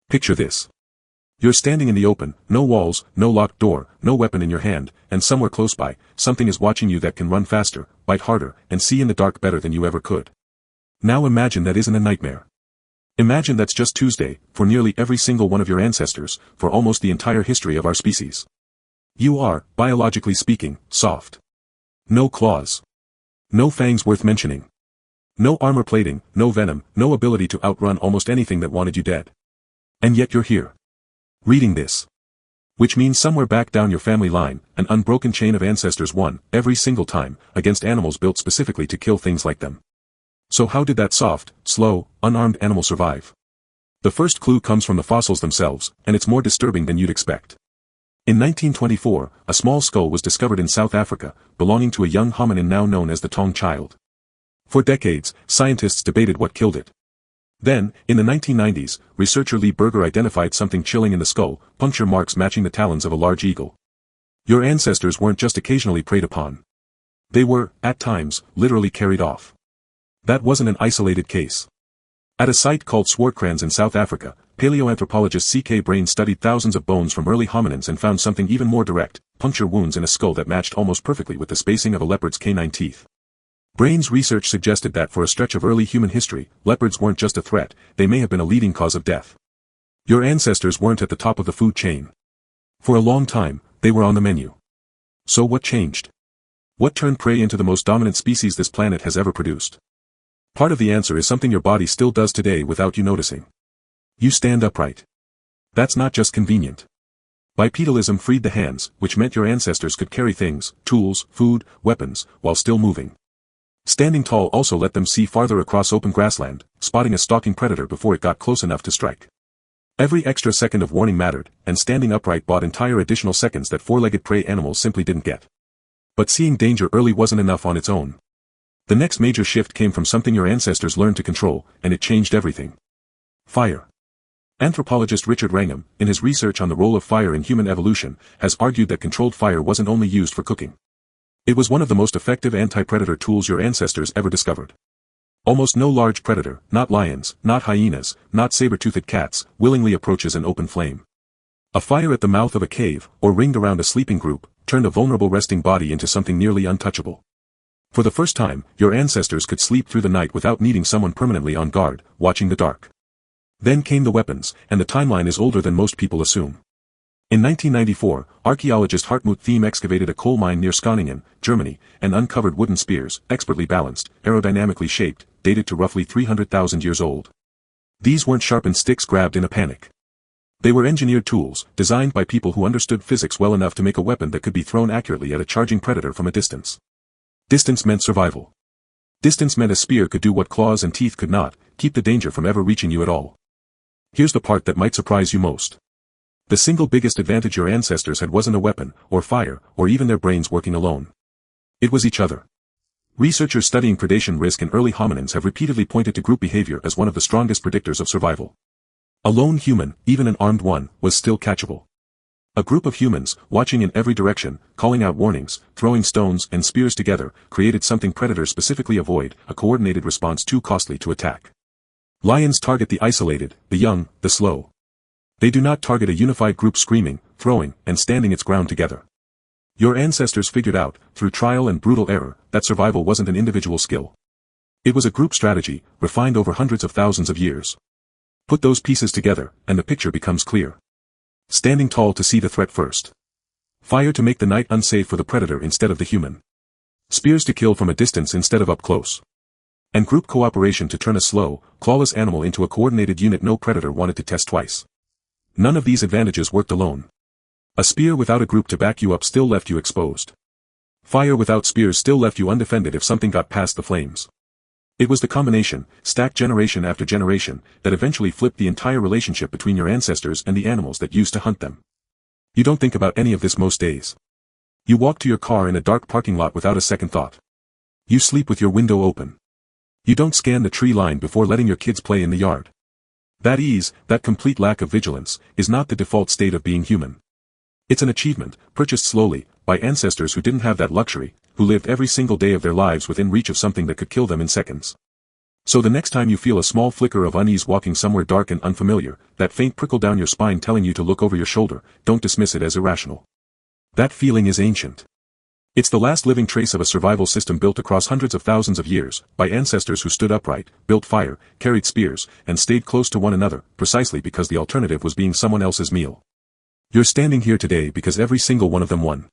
Picture this. You're standing in the open, no walls, no locked door, no weapon in your hand, and somewhere close by, something is watching you that can run faster, bite harder, and see in the dark better than you ever could. Now imagine that isn't a nightmare. Imagine that's just Tuesday, for nearly every single one of your ancestors, for almost the entire history of our species. You are, biologically speaking, soft. No claws. No fangs worth mentioning. No armor plating, no venom, no ability to outrun almost anything that wanted you dead. And yet you're here. Reading this. Which means somewhere back down your family line, an unbroken chain of ancestors won, every single time, against animals built specifically to kill things like them. So how did that soft, slow, unarmed animal survive? The first clue comes from the fossils themselves, and it's more disturbing than you'd expect. In 1924, a small skull was discovered in South Africa, belonging to a young hominin now known as the Tong child. For decades, scientists debated what killed it. Then, in the 1990s, researcher Lee Berger identified something chilling in the skull, puncture marks matching the talons of a large eagle. Your ancestors weren't just occasionally preyed upon. They were, at times, literally carried off. That wasn't an isolated case. At a site called Swartkrans in South Africa, paleoanthropologist C.K. Brain studied thousands of bones from early hominins and found something even more direct, puncture wounds in a skull that matched almost perfectly with the spacing of a leopard's canine teeth. Brain's research suggested that for a stretch of early human history, leopards weren't just a threat, they may have been a leading cause of death. Your ancestors weren't at the top of the food chain. For a long time, they were on the menu. So what changed? What turned prey into the most dominant species this planet has ever produced? Part of the answer is something your body still does today without you noticing. You stand upright. That's not just convenient. Bipedalism freed the hands, which meant your ancestors could carry things, tools, food, weapons, while still moving. Standing tall also let them see farther across open grassland, spotting a stalking predator before it got close enough to strike. Every extra second of warning mattered, and standing upright bought entire additional seconds that four-legged prey animals simply didn't get. But seeing danger early wasn't enough on its own. The next major shift came from something your ancestors learned to control, and it changed everything. Fire. Anthropologist Richard Wrangham, in his research on the role of fire in human evolution, has argued that controlled fire wasn't only used for cooking. It was one of the most effective anti-predator tools your ancestors ever discovered. Almost no large predator, not lions, not hyenas, not saber-toothed cats, willingly approaches an open flame. A fire at the mouth of a cave, or ringed around a sleeping group, turned a vulnerable resting body into something nearly untouchable. For the first time, your ancestors could sleep through the night without needing someone permanently on guard, watching the dark. Then came the weapons, and the timeline is older than most people assume. In 1994, archaeologist Hartmut Thiem excavated a coal mine near Schöningen, Germany, and uncovered wooden spears, expertly balanced, aerodynamically shaped, dated to roughly 300,000 years old. These weren't sharpened sticks grabbed in a panic. They were engineered tools, designed by people who understood physics well enough to make a weapon that could be thrown accurately at a charging predator from a distance. Distance meant survival. Distance meant a spear could do what claws and teeth could not, keep the danger from ever reaching you at all. Here's the part that might surprise you most. The single biggest advantage your ancestors had wasn't a weapon, or fire, or even their brains working alone. It was each other. Researchers studying predation risk in early hominins have repeatedly pointed to group behavior as one of the strongest predictors of survival. A lone human, even an armed one, was still catchable. A group of humans, watching in every direction, calling out warnings, throwing stones and spears together, created something predators specifically avoid, a coordinated response too costly to attack. Lions target the isolated, the young, the slow. They do not target a unified group screaming, throwing, and standing its ground together. Your ancestors figured out, through trial and brutal error, that survival wasn't an individual skill. It was a group strategy, refined over hundreds of thousands of years. Put those pieces together, and the picture becomes clear. Standing tall to see the threat first. Fire to make the night unsafe for the predator instead of the human. Spears to kill from a distance instead of up close. And group cooperation to turn a slow, clawless animal into a coordinated unit no predator wanted to test twice. None of these advantages worked alone. A spear without a group to back you up still left you exposed. Fire without spears still left you undefended if something got past the flames. It was the combination, stacked generation after generation, that eventually flipped the entire relationship between your ancestors and the animals that used to hunt them. You don't think about any of this most days. You walk to your car in a dark parking lot without a second thought. You sleep with your window open. You don't scan the tree line before letting your kids play in the yard. That ease, that complete lack of vigilance, is not the default state of being human. It's an achievement, purchased slowly, by ancestors who didn't have that luxury, who lived every single day of their lives within reach of something that could kill them in seconds. So the next time you feel a small flicker of unease walking somewhere dark and unfamiliar, that faint prickle down your spine telling you to look over your shoulder, don't dismiss it as irrational. That feeling is ancient. It's the last living trace of a survival system built across hundreds of thousands of years, by ancestors who stood upright, built fire, carried spears, and stayed close to one another, precisely because the alternative was being someone else's meal. You're standing here today because every single one of them won.